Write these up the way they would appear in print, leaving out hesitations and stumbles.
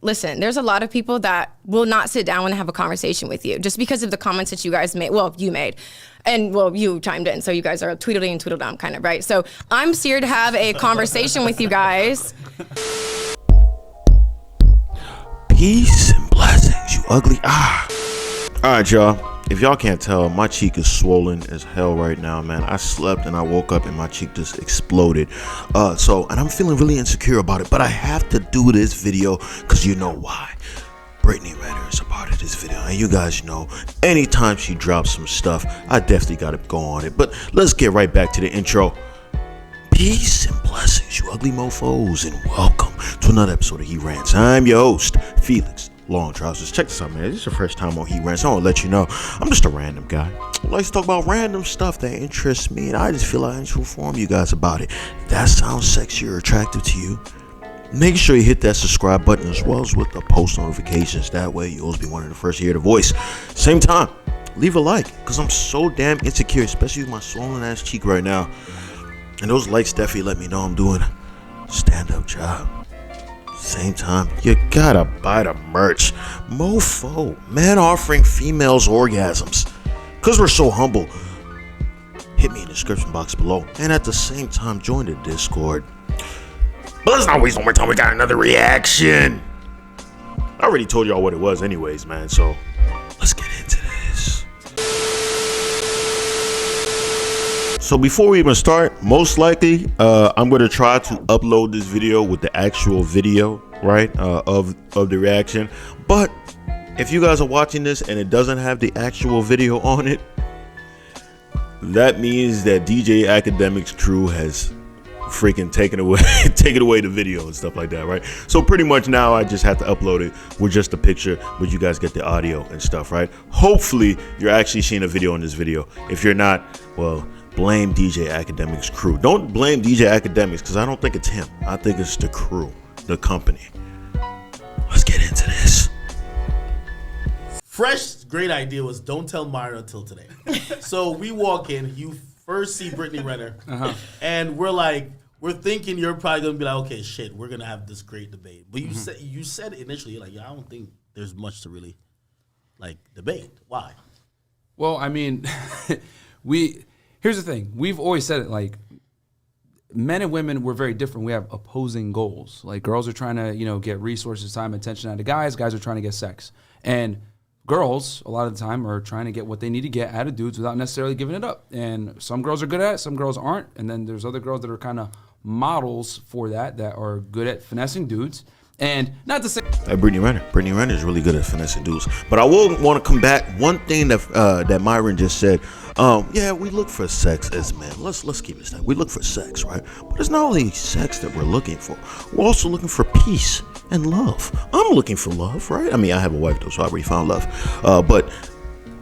listen, there's a lot of people that will not sit down and have a conversation with you just because of the comments that you guys made. Well, you made. And, well, you chimed in, so you guys are Tweedledee and Tweedledum kind of, right? So I'm here to have a conversation with you guys. Peace and blessings, you ugly. All right, y'all. If y'all can't tell, my cheek is swollen as hell right now, man. I slept and I woke up and my cheek just exploded. And I'm feeling really insecure about it, but I have to do this video because you know why. Brittany Renner is a part of this video, and you guys know, anytime she drops some stuff, I definitely gotta go on it. But let's get right back to the intro. Peace and blessings, you ugly mofos, and welcome to another episode of He Rants. I'm your host, Felix Long Trousers. Check this out, man. This is your first time on He Rants. I want to let you know, I'm just a random guy who likes to talk about random stuff that interests me, and I just feel like I need to inform you guys about it. If that sounds sexy or attractive to you, make sure you hit that subscribe button as well as with the post notifications. That way you'll always be one of the first to hear the voice. Same time, leave a like, because I'm so damn insecure, especially with my swollen ass cheek right now. And those likes definitely let me know I'm doing a stand-up job. Same time, you gotta buy the merch. Mofo, man offering females orgasms. Cause we're so humble. Hit me in the description box below. And at the same time, join the Discord. But let's not waste no more time. We got another reaction. I already told y'all what it was anyways, man. So let's get into this. So before we even start, most likely, I'm going to try to upload this video with the actual video, right, of the reaction. But if you guys are watching this and it doesn't have the actual video on it, that means that DJ Academic's crew has freaking taken away the video and stuff like that, right? So pretty much now I just have to upload it with just a picture, but you guys get the audio and stuff, right? Hopefully you're actually seeing a video in this video. If you're not, well, blame DJ Academic's crew. Don't blame DJ Academics, because I don't think it's him. I think it's the crew, the company. Let's get into this. Fresh, great idea was don't tell Myra until today. So we walk in, you first see Brittany Renner, and we're thinking you're probably gonna be like, okay, shit, we're gonna have this great debate. But you said initially, you're like, yeah, I don't think there's much to really like debate. Why? Well, I mean, here's the thing. We've always said it, like, men and women, we're very different. We have opposing goals. Like, girls are trying to, get resources, time, attention out of guys. Guys are trying to get sex. And girls, a lot of the time, are trying to get what they need to get out of dudes without necessarily giving it up. And some girls are good at it, some girls aren't. And then there's other girls that are kind of models for that are good at finessing dudes. And not to say Brittany Renner is really good at finessing dudes. But I will want to combat one thing that Myron just said. Yeah, we look for sex as men. Let's keep it that. We look for sex, right? But it's not only sex that we're looking for. We're also looking for peace and love. I'm looking for love, right? I mean, I have a wife though, so I already found love. But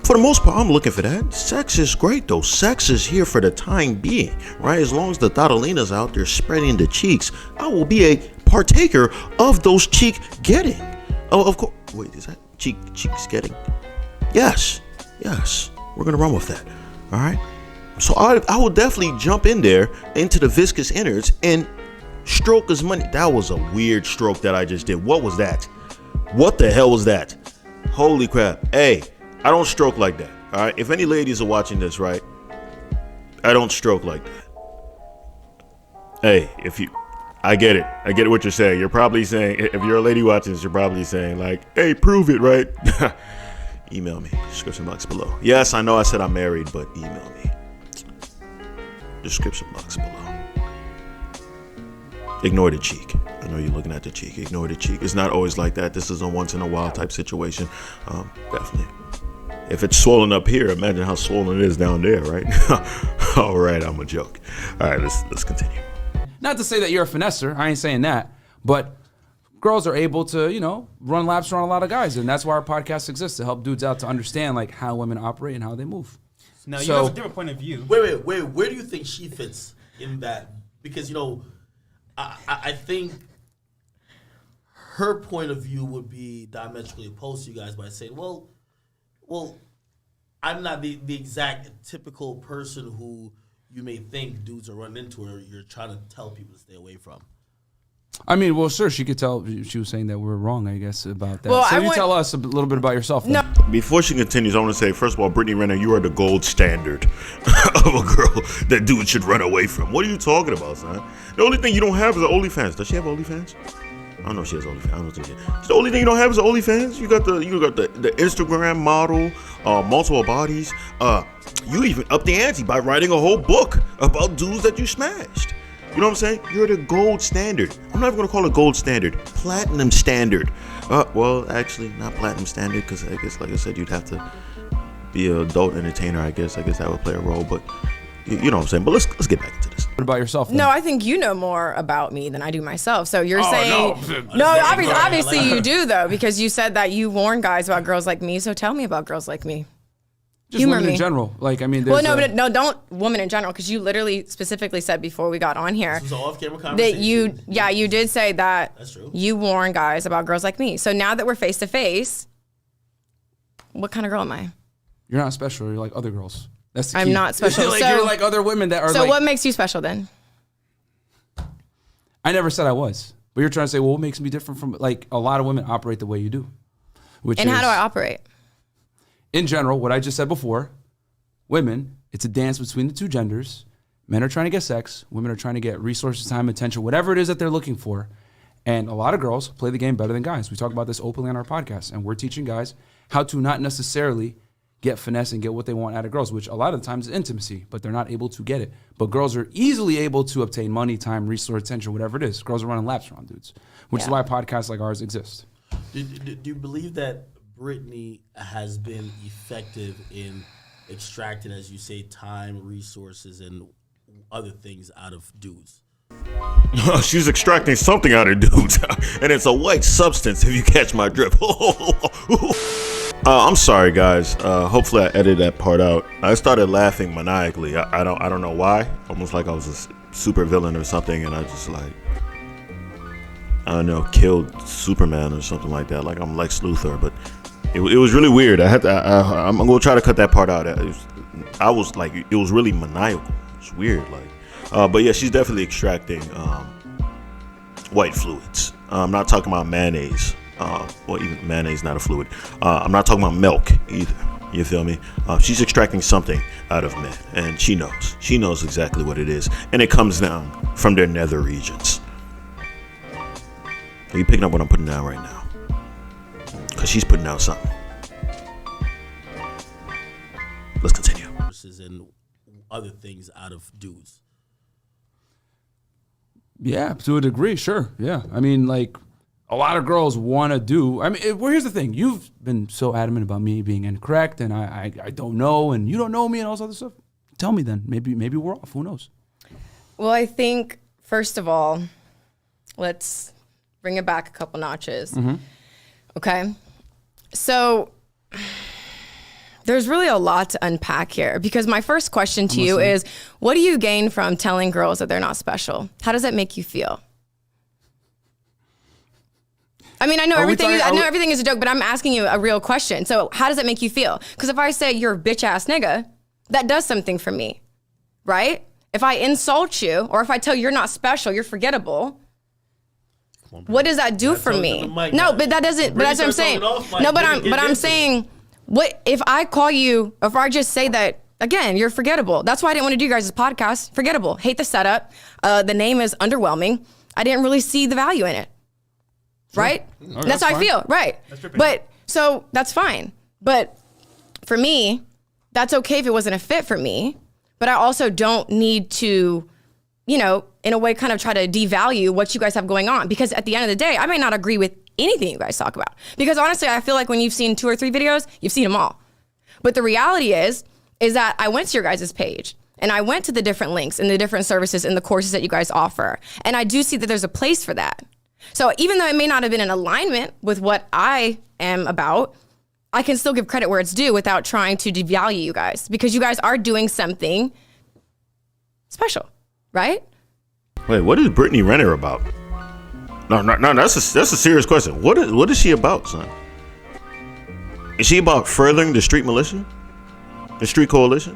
for the most part, I'm looking for that. Sex is great though. Sex is here for the time being, right? As long as the Tadalina's out there spreading the cheeks, I will be a partaker of those cheek getting. Oh, of course. Wait, is that cheeks getting? Yes. We're gonna run with that. All right. So I will definitely jump in there into the viscous innards and stroke as many. That was a weird stroke that I just did. What was that? What the hell was that? Holy crap. Hey, I don't stroke like that. All right. If any ladies are watching this, right? I don't stroke like that. Hey, I get it. I get what you're saying. You're probably saying, if you're a lady watching this, you're probably saying like, hey, prove it, right? Email me, description box below. Yes, I know I said I'm married, but email me. Description box below. Ignore the cheek. I know you're looking at the cheek. Ignore the cheek. It's not always like that. This is a once in a while type situation. Definitely. If it's swollen up here, imagine how swollen it is down there, right? All right, I'm a joke. All right, let's continue. Not to say that you're a finesser. I ain't saying that. But girls are able to, run laps around a lot of guys. And that's why our podcast exists, to help dudes out to understand, like, how women operate and how they move. Now, you have a different point of view. Wait. Where do you think she fits in that? Because, I think her point of view would be diametrically opposed to you guys by saying, well, I'm not the exact typical person who you may think dudes are running into or you're trying to tell people to stay away from. I mean, well, sure, she could tell. She was saying that we're wrong, I guess, about that. Well, so I you would- tell us a little bit about yourself. Then. No. Before she continues, I want to say, first of all, Brittany Renner, you are the gold standard of a girl that dude should run away from. What are you talking about, son? The only thing you don't have is an OnlyFans. Does she have OnlyFans? I don't know if she has OnlyFans. I don't think she has. The only thing you don't have is OnlyFans. You got the Instagram model, multiple bodies. You even up the ante by writing a whole book about dudes that you smashed. You know what I'm saying? You're the gold standard. I'm not even gonna call it gold standard. Platinum standard. Well, actually, not platinum standard, because I guess, like I said, you'd have to be an adult entertainer. I guess that would play a role. But you know what I'm saying. But let's get back into this. What about yourself? Then? No, I think you know more about me than I do myself. So you're Oh, saying no. obviously you do though, because you said that you warn guys about girls like me. So tell me about girls like me. Just humor women me. in general. Like, I mean, Well, there's no, don't women in general, because you literally specifically said before we got on here This was an off-camera that conversation. you did say that That's true. you warn guys about girls like me. So now that we're face to face, what kind of girl am I? you're not special. You're like other girls. That's the I'm key. not special. Like, So- you're like other women that are So like. what makes you special then? I never said I was, but you're trying to say, well, what makes me different from like a lot of women operate the way you do, which And is, how do I operate? in general, what I just said before, women, it's a dance between the two genders. Men are trying to get sex. Women are trying to get resources, time, attention, whatever it is that they're looking for. And a lot of girls play the game better than guys. We talk about this openly on our podcast, and we're teaching guys how to not necessarily get finesse and get what they want out of girls, which a lot of the times is intimacy, but they're not able to get it. But girls are easily able to obtain money, time, resource, attention, whatever it is. Girls are running laps around dudes, which is Yeah. why podcasts like ours exist. Do you believe that Brittany has been effective in extracting, as you say, time, resources, and other things out of dudes? She's extracting something out of dudes, and it's a white substance. If you catch my drift. I'm sorry, guys. Hopefully, I edited that part out. I started laughing maniacally. I don't know why. Almost like I was a super villain or something, and I just like, I don't know, killed Superman or something like that. Like I'm Lex Luthor, but it was really weird. I'm gonna try to cut that part out. I was like, it was really maniacal. It's weird, like. But yeah, she's definitely extracting white fluids. I'm not talking about mayonnaise. Well, even mayonnaise not a fluid. I'm not talking about milk either. You feel me? She's extracting something out of men, and she knows. She knows exactly what it is, and it comes down from their nether regions. Are you picking up what I'm putting down right now? Because she's putting out something. Let's continue. And other things out of dudes. Yeah, to a degree, sure. Yeah. I mean, like, a lot of girls want to do. I mean, well, here's the thing. You've been so adamant about me being incorrect, and I don't know, and you don't know me, and all this other stuff. Tell me then. Maybe we're off. Who knows? Well, I think, first of all, let's bring it back a couple notches. Mm-hmm. Okay? So there's really a lot to unpack here, because my first question to you is, what do you gain from telling girls that they're not special? How does that make you feel? I mean, I know everything is a joke, but I'm asking you a real question. So how does it make you feel? Because if I say you're a bitch ass nigga, that does something for me, right? If I insult you, or if I tell you you're not special, you're forgettable, what does that do for me? No, but that doesn't. But that's what I'm saying. No, but I'm saying, what if I call you? If I just say that again, you're forgettable. That's why I didn't want to do you guys' podcast. Forgettable. Hate the setup. The name is underwhelming. I didn't really see the value in it. Right? Okay, that's how fine. I feel. Right. But so that's fine. But for me, that's okay if it wasn't a fit for me. But I also don't need to, in a way, kind of try to devalue what you guys have going on. Because at the end of the day, I may not agree with anything you guys talk about. Because honestly, I feel like when you've seen 2 or 3 videos, you've seen them all. But the reality is that I went to your guys' page, and I went to the different links and the different services and the courses that you guys offer. And I do see that there's a place for that. So even though it may not have been in alignment with what I am about, I can still give credit where it's due without trying to devalue you guys, because you guys are doing something special, right? Wait, what is Brittany Renner about? No, that's a serious question. What is she about, son? Is she about furthering the street militia? The street coalition?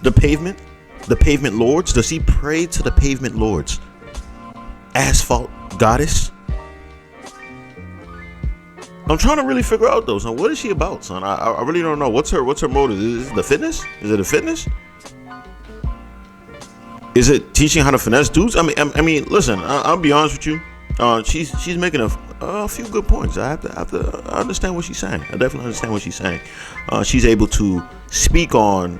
The pavement? The pavement lords? Does she pray to the pavement lords? Asphalt goddess. I'm trying to really figure out though, son. What is she about, son? I really don't know. What's her motive? Is it the fitness? Is it a fitness? Is it teaching how to finesse dudes? I mean, listen. I'll be honest with you. She's making a few good points. I understand what she's saying. I definitely understand what she's saying. She's able to speak on,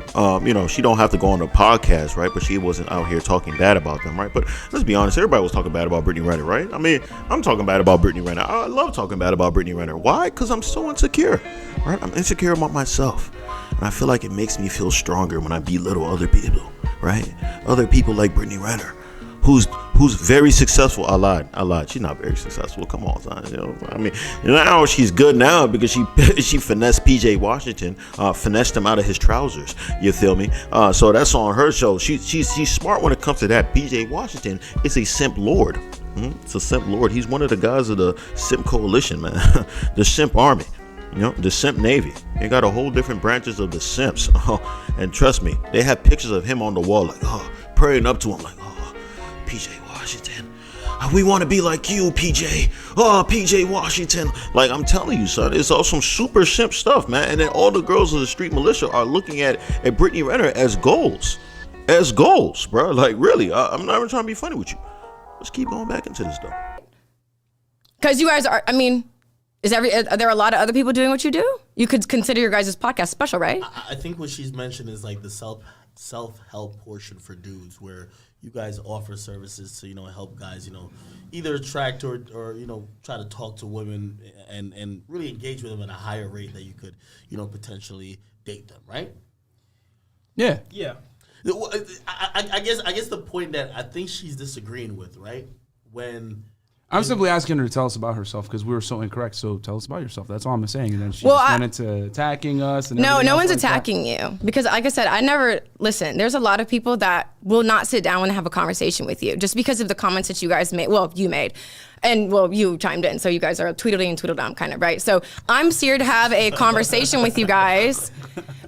she don't have to go on the podcast, right? But she wasn't out here talking bad about them, right? But let's be honest, everybody was talking bad about Brittany Renner, right? I mean, I'm talking bad about Brittany Renner. I love talking bad about Brittany Renner. Why? Because I'm so insecure, right? I'm insecure about myself. And I feel like it makes me feel stronger when I belittle other people, right? Other people like Brittany Renner. Who's very successful. I lied. She's not very successful. Come on, son. I mean, now she's good now because she finessed PJ Washington, finessed him out of his trousers. You feel me? So that's on her show. She's smart when it comes to that. PJ Washington is a simp lord. It's a simp lord. He's one of the guys of the simp coalition, man. The simp army. The simp navy. They got a whole different branches of the simps. And trust me, they have pictures of him on the wall, like, praying up to him, like, PJ Washington, we want to be like you, PJ. PJ Washington. Like, I'm telling you, son, it's all some super simp stuff, man. And then all the girls of the street militia are looking at Brittany Renner as goals, bro. Like, really, I'm not even trying to be funny with you. Let's keep going back into this, though. Because you guys are, I mean, are there a lot of other people doing what you do? You could consider your guys' podcast special, right? I think what she's mentioned is like the self-help portion for dudes, where you guys offer services to, help guys, either attract or try to talk to women and really engage with them at a higher rate that you could, potentially date them, right? Yeah. I guess the point that I think she's disagreeing with, right? I'm simply asking her to tell us about herself because we were so incorrect. So tell us about yourself. That's all I'm saying. And then she went into attacking us. And no one's like attacking you because, like I said, listen. There's a lot of people that will not sit down and have a conversation with you just because of the comments that you guys made. Well, you made. And, you chimed in, so you guys are Tweedledee and Tweedledum kind of, right? So I'm here to have a conversation with you guys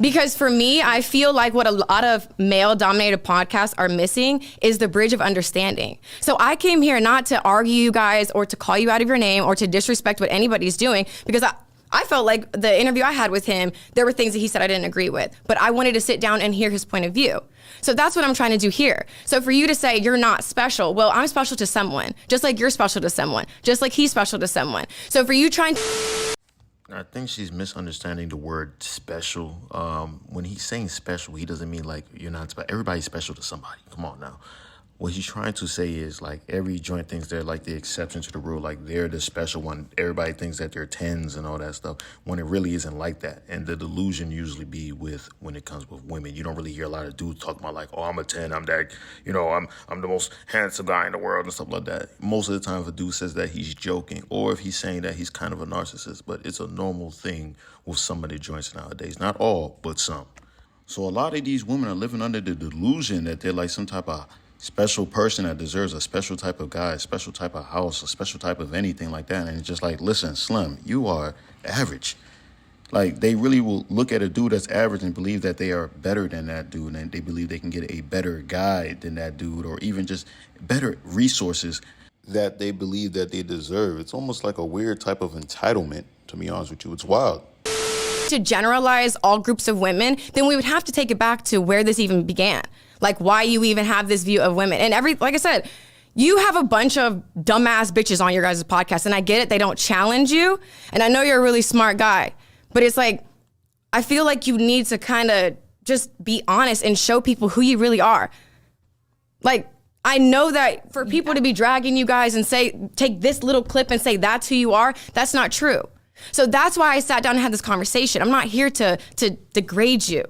because for me, I feel like what a lot of male-dominated podcasts are missing is the bridge of understanding. So I came here not to argue you guys or to call you out of your name or to disrespect what anybody's doing because I felt like the interview I had with him, there were things that he said I didn't agree with, but I wanted to sit down and hear his point of view. So that's what I'm trying to do here. So for you to say you're not special, well, I'm special to someone, just like you're special to someone, just like he's special to someone. So for you trying to... I think she's misunderstanding the word special. When he's saying special, he doesn't mean like you're not special. Everybody's special to somebody. Come on now. What he's trying to say is like every joint thinks they're like the exception to the rule, like they're the special one. Everybody thinks that they're 10s and all that stuff when it really isn't like that. And the delusion usually be when it comes with women. You don't really hear a lot of dudes talking about like, oh, I'm a 10, I'm that, I'm the most handsome guy in the world and stuff like that. Most of the time if a dude says that, he's joking, or if he's saying that, he's kind of a narcissist. But it's a normal thing with some of the joints nowadays. Not all, but some. So a lot of these women are living under the delusion that they're like some type of special person that deserves a special type of guy, a special type of house, a special type of anything like that. And it's just like, listen, Slim, you are average. Like, they really will look at a dude that's average and believe that they are better than that dude, and they believe they can get a better guy than that dude, or even just better resources that they believe that they deserve. It's almost like a weird type of entitlement, to be honest with you. It's wild. To generalize all groups of women, then we would have to take it back to where this even began. Like, why you even have this view of women. And like I said, you have a bunch of dumbass bitches on your guys' podcast, and I get it, they don't challenge you, and I know you're a really smart guy, but it's like, I feel like you need to kind of just be honest and show people who you really are. Like, I know that for people to be dragging you guys and take this little clip and say that's who you are, that's not true. So that's why I sat down and had this conversation. I'm not here to degrade you.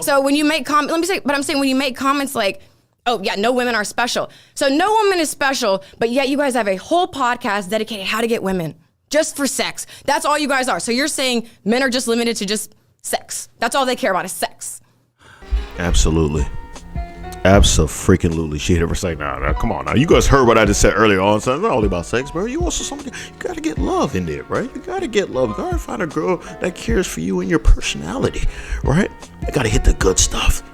So when you make comments, when you make comments like, oh yeah, no women are special. So no woman is special, but yet you guys have a whole podcast dedicated how to get women just for sex. That's all you guys are. So you're saying men are just limited to just sex. That's all they care about is sex. Absolutely. Abso-freaking-lutely. She ever say, nah, come on now. You guys heard what I just said earlier on. So it's not only about sex, bro. You also you gotta get love in there, right? You gotta get love. You gotta find a girl that cares for you and your personality, right? You gotta hit the good stuff.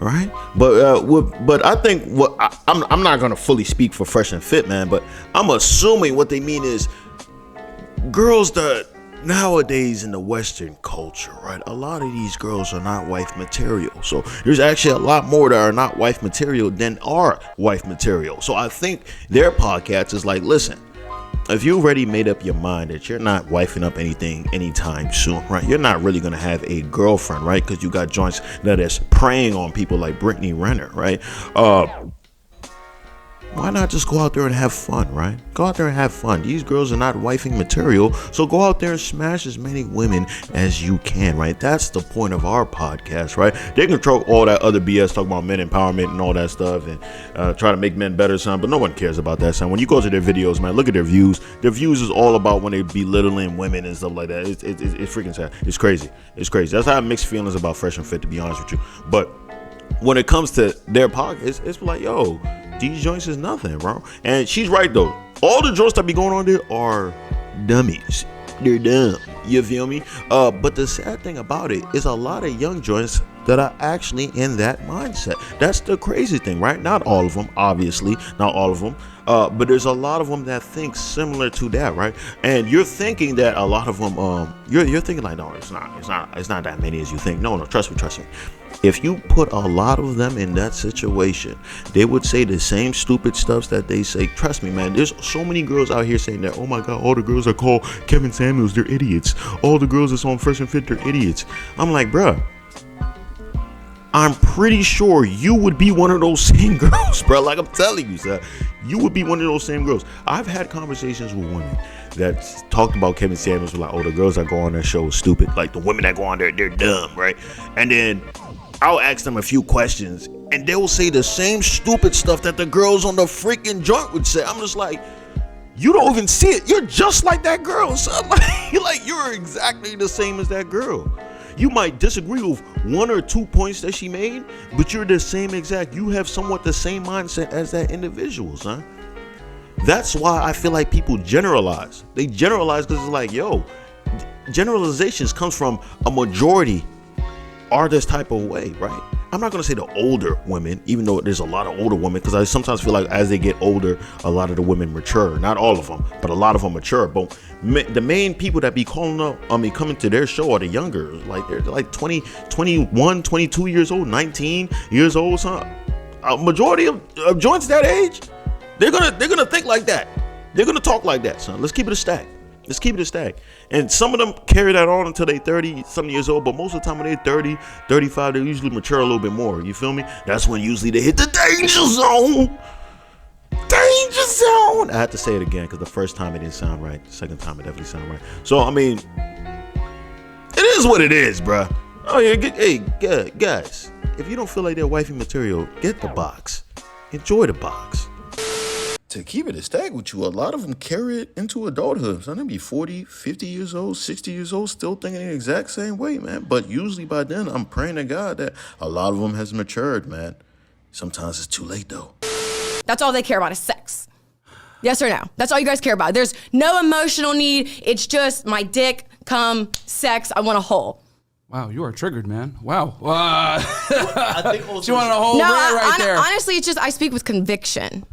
right? But I think I'm not gonna fully speak for Fresh and Fit, man, but I'm assuming what they mean is girls that nowadays in the Western culture, right? A lot of these girls are not wife material. So there's actually a lot more that are not wife material than are wife material. So I think their podcast is like, listen, if you already made up your mind that you're not wifing up anything anytime soon, right? You're not really going to have a girlfriend, right? Because you got joints that is preying on people like Brittany Renner, right? Why not just go out there and have fun, right? Go out there and have fun. These girls are not wifing material, so go out there and smash as many women as you can, right? That's the point of our podcast, right? They can throw all that other BS, talk about men empowerment and all that stuff, and try to make men better, son, but no one cares about that, son. When you go to their videos, man, look at their views. Their views is all about when they belittling women and stuff like that. It's freaking sad. It's crazy. It's crazy. That's how I have mixed feelings about Fresh and Fit, to be honest with you. But when it comes to their podcast, it's like, yo, these joints is nothing, bro. And she's right, though. All the joints that be going on there are dummies. They're dumb. You feel me? But the sad thing about it is a lot of young joints that are actually in that mindset. That's the crazy thing, right? Not all of them, obviously. Not all of them. But there's a lot of them that think similar to that, right? And you're thinking that a lot of them, you're thinking like, no, it's not that many as you think. No, trust me. If you put a lot of them in that situation, they would say the same stupid stuff that they say. Trust me, man, there's so many girls out here saying that, oh my God, all the girls that call Kevin Samuels, they're idiots. All the girls that's on Fresh and Fit, they're idiots. I'm like, bruh, I'm pretty sure you would be one of those same girls, bro. Like I'm telling you, sir, you would be one of those same girls. I've had conversations with women that talked about Kevin Samuels, like, oh, the girls that go on that show are stupid. Like the women that go on there, they're dumb, right? And then I'll ask them a few questions, and they will say the same stupid stuff that the girls on the freaking joint would say. I'm just like, you don't even see it. You're just like that girl, son. Like you're exactly the same as that girl. You might disagree with 1 or 2 points that she made, but you're the same exact. You have somewhat the same mindset as that individual, son. That's why I feel like people generalize. They generalize because it's like, yo, generalizations comes from a majority are this type of way, right? I'm not going to say the older women, even though there's a lot of older women, because I sometimes feel like as they get older, a lot of the women mature. Not all of them, but a lot of them mature. But the main people that be calling up, coming to their show are the younger. Like they're like 20, 21, 22 years old, 19 years old, son. A majority of joints that age, they're gonna think like that. They're gonna talk like that, son. Let's keep it a stack. And some of them carry that on until they 30 some years old, but most of the time when they're 30, 35, they usually mature a little bit more. You feel me? That's when usually they hit the danger zone. Danger zone. I had to say it again because the first time it didn't sound right. The second time it definitely sounded right. So, I mean, it is what it is, bruh. Oh, yeah, hey, guys, if you don't feel like they're wifey material, get the box. Enjoy the box. To keep it a stack with you, a lot of them carry it into adulthood. Some of them be 40, 50 years old, 60 years old, still thinking the exact same way, man. But usually by then, I'm praying to God that a lot of them has matured, man. Sometimes it's too late, though. That's all they care about is sex. Yes or no? That's all you guys care about. There's no emotional need. It's just my dick, cum, sex. I want a hole. Wow, you are triggered, man. Wow. I think also She wanted a whole right there. Honestly, it's just I speak with conviction.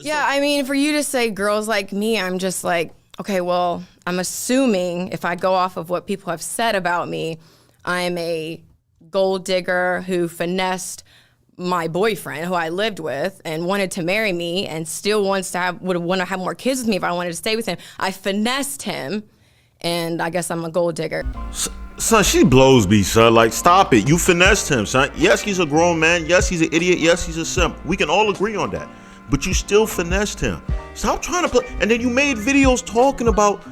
Yeah, I mean, for you to say girls like me, I'm just like, okay, well, I'm assuming if I go off of what people have said about me, I'm a gold digger who finessed my boyfriend who I lived with and wanted to marry me and still would want to have more kids with me if I wanted to stay with him. I finessed him, and I guess I'm a gold digger. Son, she blows me, son. Like, stop it. You finessed him, son. Yes, he's a grown man. Yes, he's an idiot. Yes, he's a simp. We can all agree on that. But you still finessed him. Stop trying to play. And then you made videos talking about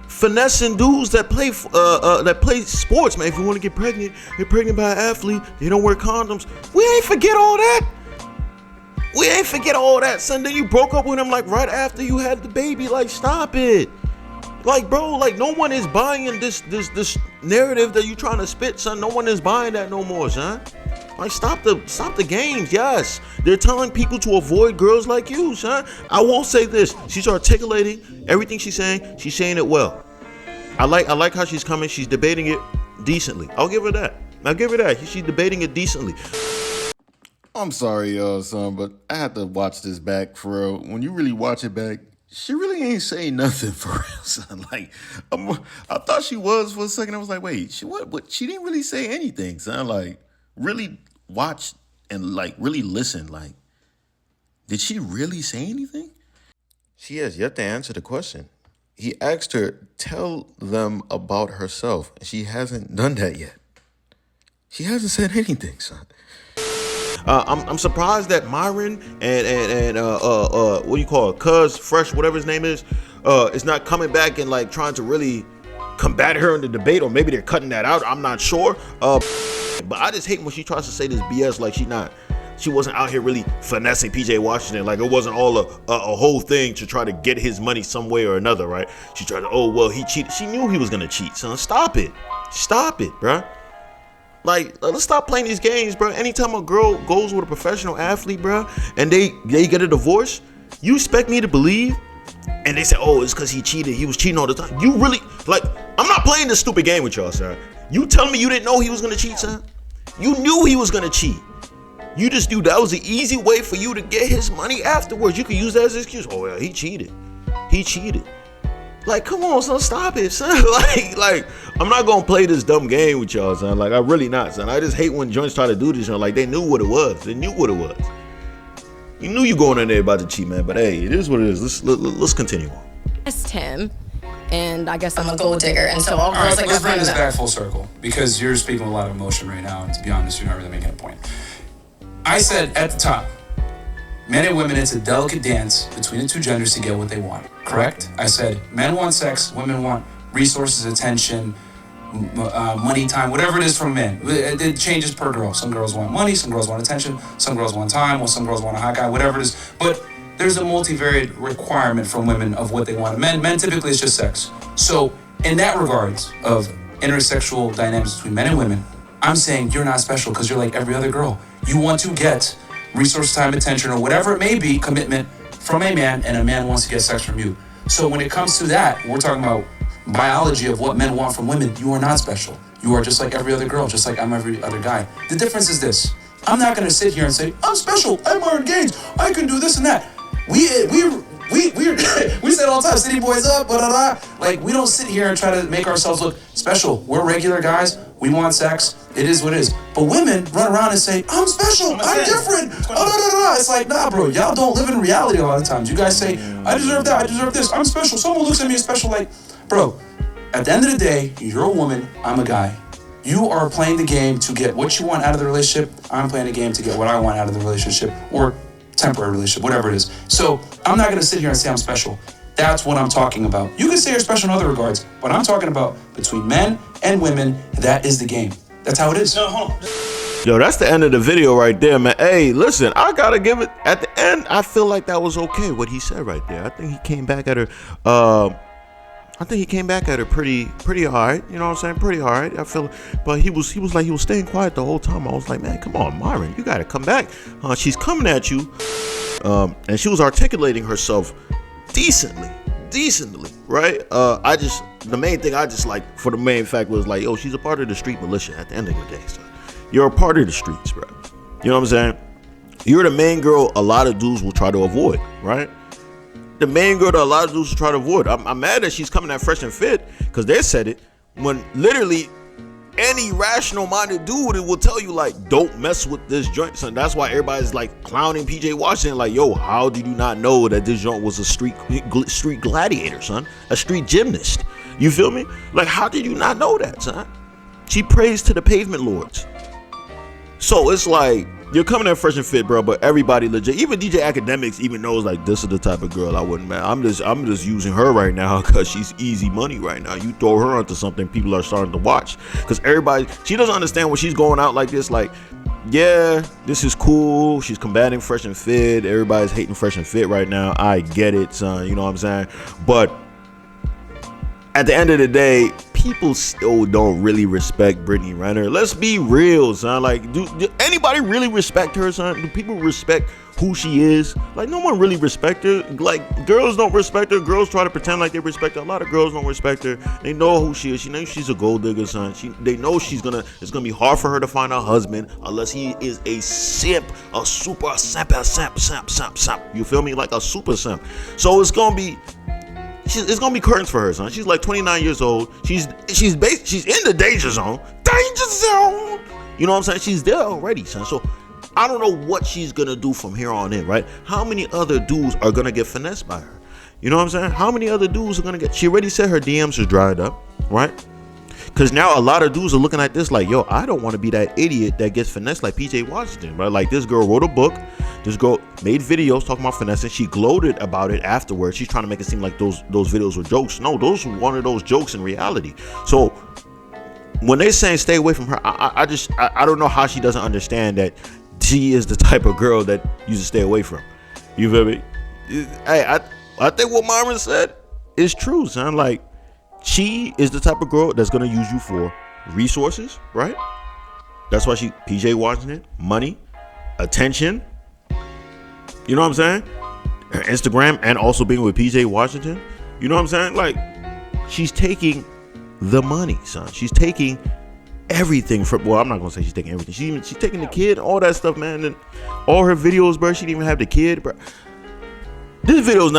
finessing dudes that play sports, man. If you want to get pregnant by an athlete, they don't wear condoms. We ain't forget all that. Son, then you broke up with him like right after you had the baby. Like, stop it. Like, bro, like no one is buying this narrative that you trying to spit, son. No one is buying that no more, son. Like, stop the games. Yes, they're telling people to avoid girls like you, son. I won't say this. She's articulating everything she's saying. She's saying it well. I like how she's coming. She's debating it decently. I'll give her that. She's debating it decently. I'm sorry, son, but I had to watch this back for real. When you really watch it back, she really ain't saying nothing for real, son. Like, I thought she was for a second. I was like, wait, she what? But she didn't really say anything, son. Like, really watch and like really listen. Like, did she really say anything? She has yet to answer the question. He asked her, tell them about herself, and she hasn't done that yet. She hasn't said anything, son. I'm surprised that Myron and what do you call it, Cuz Fresh, whatever his name is not coming back and like trying to really combat her in the debate, or maybe they're cutting that out. I'm not sure. But I just hate when she tries to say this BS like she wasn't out here really finessing PJ Washington. Like it wasn't all a whole thing to try to get his money some way or another, right? She tried to, oh well, he cheated. She knew he was gonna cheat, son. Stop it, bruh. Like, let's stop playing these games, bro. Anytime a girl goes with a professional athlete, bro, and they get a divorce, you expect me to believe? And they say, oh, it's because he cheated. He was cheating all the time. You really, like, I'm not playing this stupid game with y'all, son. You telling me you didn't know he was going to cheat, son? You knew he was going to cheat. You just knew that was the easy way for you to get his money afterwards. You could use that as an excuse. Oh, yeah, he cheated. Like, come on, son, stop it, son. like, I'm not gonna play this dumb game with y'all, son. Like, I really not, son. I just hate when joints try to do this, you know, like they knew what it was. You knew you going in there about to cheat, man. But hey, it is what it is. Let's continue on. Asked him, and I guess I'm a gold digger, and so all girls like let's bring this back full circle because you're speaking with a lot of emotion right now, and to be honest, you're not really making a point. I said at the top, men and women, it's a delicate dance between the two genders to get what they want, correct? I said men want sex, women want resources, attention, money, time, whatever it is from men. It changes per girl. Some girls want money, some girls want attention, some girls want time, or some girls want a hot guy, whatever it is. But there's a multivariate requirement from women of what they want. Men typically it's just sex. So in that regards of intersexual dynamics between men and women, I'm saying you're not special because you're like every other girl. You want to get resource, time, attention, or whatever it may be, commitment from a man, and a man wants to get sex from you. So when it comes to that, we're talking about biology of what men want from women. You are not special. You are just like every other girl, just like I'm every other guy. The difference is this. I'm not gonna sit here and say, I'm special, I'm Martin Gaines, I can do this and that. We say it all the time, city boys up, blah, blah, blah. Like, we don't sit here and try to make ourselves look special. We're regular guys, we want sex, it is what it is. But women run around and say, I'm special, I'm different, It's like, nah, bro, y'all don't live in reality a lot of times. You guys say, I deserve that, I deserve this, I'm special. Someone looks at me as special, like, bro, at the end of the day, you're a woman, I'm a guy. You are playing the game to get what you want out of the relationship. I'm playing the game to get what I want out of the relationship, or temporary relationship, whatever it is. So I'm not gonna sit here and say I'm special. That's what I'm talking about. You can say you're special in other regards, but I'm talking about between men and women, that is the game. That's how it is. Yo, that's the end of the video right there, man. Hey, listen, I gotta give it, at the end, I feel like that was okay, what he said right there. I think he came back at her, pretty hard. You know what I'm saying? Pretty hard. I feel, but he was staying quiet the whole time. I was like, man, come on, Myron, you gotta come back. She's coming at you, and she was articulating herself decently, right? The main thing I just like for the main fact was like, yo, she's a part of the street militia. At the end of the day, so you're a part of the streets, bro. You know what I'm saying? You're the main girl a lot of dudes will try to avoid, right? The main girl that a lot of dudes try to avoid. I'm mad that she's coming at Fresh and Fit because they said it when literally any rational-minded dude will tell you, like, don't mess with this joint, son. That's why everybody's like clowning PJ Washington, like, yo, how did you not know that this joint was a street gladiator, son? A street gymnast. You feel me? Like, how did you not know that, son? She prays to the pavement lords. So it's like, you're coming at Fresh and Fit, bro, but everybody legit, even DJ Academics even knows, like, this is the type of girl I wouldn't man. I'm just using her right now because she's easy money right now. You throw her onto something, people are starting to watch because everybody, she doesn't understand when she's going out like this, like, yeah, this is cool. She's combating Fresh and Fit. Everybody's hating Fresh and Fit right now. I get it, son. You know what I'm saying? But at the end of the day, people still don't really respect Brittany Renner. Let's be real, son. Like, do anybody really respect her, son? Do people respect who she is? Like, no one really respect her. Like, girls don't respect her. Girls try to pretend like they respect her. A lot of girls don't respect her. They know who she is. She knows she's a gold digger, son. They know it's gonna be hard for her to find a husband unless he is a simp, a super simp. You feel me? Like a super simp. So it's gonna be curtains for her, son. She's like 29 years old. She's in the danger zone. Danger zone. You know what I'm saying? She's there already, son. So I don't know what she's gonna do from here on in, right? How many other dudes are gonna get finessed by her? You know what I'm saying? How many other dudes are gonna get? She already said her DMs are dried up, right? Because now a lot of dudes are looking at this like, yo, I don't want to be that idiot that gets finessed like PJ Washington, right? Like, this girl wrote a book. This girl made videos talking about finessing. She gloated about it afterwards. She's trying to make it seem like those videos were jokes. No, those were one of those jokes in reality. So when they're saying stay away from her, I don't know how she doesn't understand that she is the type of girl that you should stay away from. You feel me? Hey, I think what Myron said is true, son. Like, she is the type of girl that's gonna use you for resources, right? That's why she PJ Washington, money, attention. You know what I'm saying? Her Instagram and also being with PJ Washington. You know what I'm saying? Like, she's taking the money, son. She's taking everything from. Well, I'm not gonna say she's taking everything. She's taking the kid, all that stuff, man. And all her videos, bro. She didn't even have the kid, bro. This video is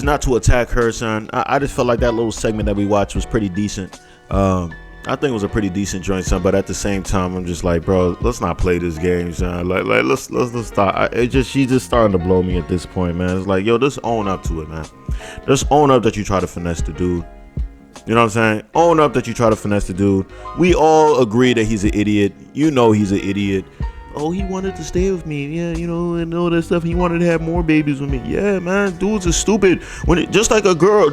not to attack her, son. I just felt like that little segment that we watched was pretty decent. I think it was a pretty decent joint, son. But at the same time, I'm just like, bro, let's not play this game, son. Like let's stop. She's just starting to blow me at this point, man. It's like, yo, just own up to it, man. Just own up that you try to finesse the dude. You know what I'm saying? Own up that you try to finesse the dude. We all agree that he's an idiot. You know he's an idiot. Oh, he wanted to stay with me, yeah, you know, and all that stuff. He wanted to have more babies with me. Yeah, man, dudes are stupid. Just like a girl,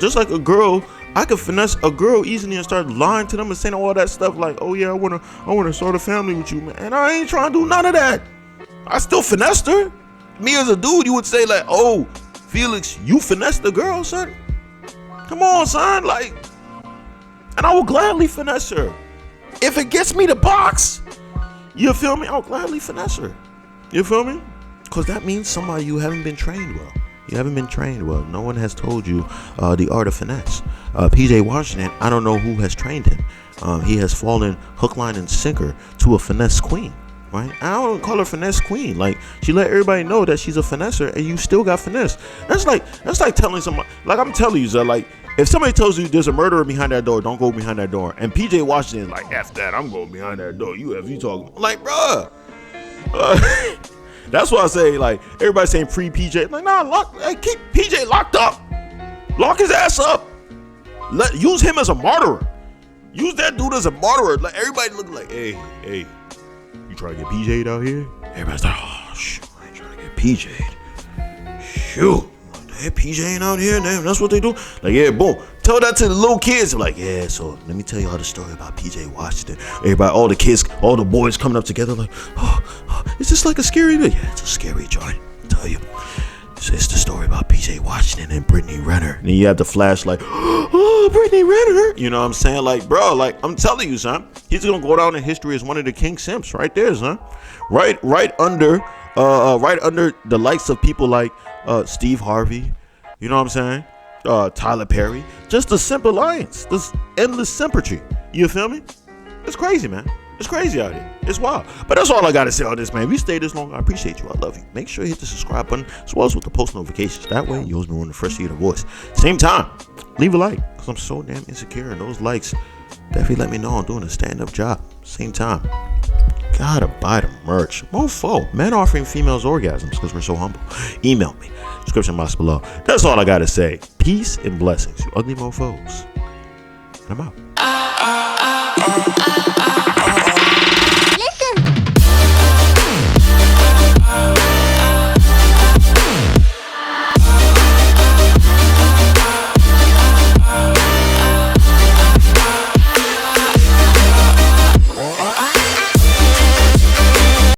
I could finesse a girl easily and start lying to them and saying all that stuff like, oh yeah, I wanna start a family with you, man. And I ain't trying to do none of that. I still finessed her. Me as a dude, you would say like, oh, Felix, you finessed the girl, son. Come on, son, like, and I will gladly finesse her if it gets me the box. You feel me? I'll gladly finesse her. You feel me? Because that means somebody you haven't been trained well. You haven't been trained well. No one has told you the art of finesse. PJ Washington, I don't know who has trained him. He has fallen hook, line, and sinker to a finesse queen. Right? I don't call her finesse queen. Like, she let everybody know that she's a finesser, and you still got finesse. That's like telling somebody. Like, I'm telling you, so like, if somebody tells you there's a murderer behind that door, don't go behind that door. And PJ Washington is like, F that, I'm going behind that door. You talking. Like, bruh. That's why I say, like, everybody saying free PJ. Like, nah, keep PJ locked up. Lock his ass up. Use him as a martyr. Use that dude as a martyr. Like, everybody look like, hey, you trying to get PJ'd out here? Everybody's like, oh, shoot, I ain't trying to get PJ'd. Shoot. Hey, PJ ain't out here, damn, that's what they do. Like, yeah, boom. Tell that to the little kids. They're like, yeah, so let me tell you all the story about PJ Washington. Everybody, all the kids, all the boys coming up together like, oh, is this like a scary video? Yeah, it's a scary joint, I'll tell you. It's the story about PJ Washington and Brittany Renner. And then you have the flash like, oh, Brittany Renner. You know what I'm saying? Like, bro, like, I'm telling you, son, he's going to go down in history as one of the king simps right there, son. Right under the likes of people like Steve Harvey, you know what I'm saying? Tyler Perry. Just a simp alliance. This endless sympathy. You feel me? It's crazy, man. It's crazy out here. It's wild. But that's all I got to say on this, man. If you stayed this long, I appreciate you. I love you. Make sure you hit the subscribe button as well as with the post notifications. That way, you'll know when the first to hear the voice. Same time, leave a like because I'm so damn insecure. And those likes definitely let me know I'm doing a stand-up job. Same time, gotta buy the merch. Mofo, men offering females orgasms because we're so humble. Email me. Description box below. That's all I got to say. Peace and blessings, you ugly mofos. I'm out.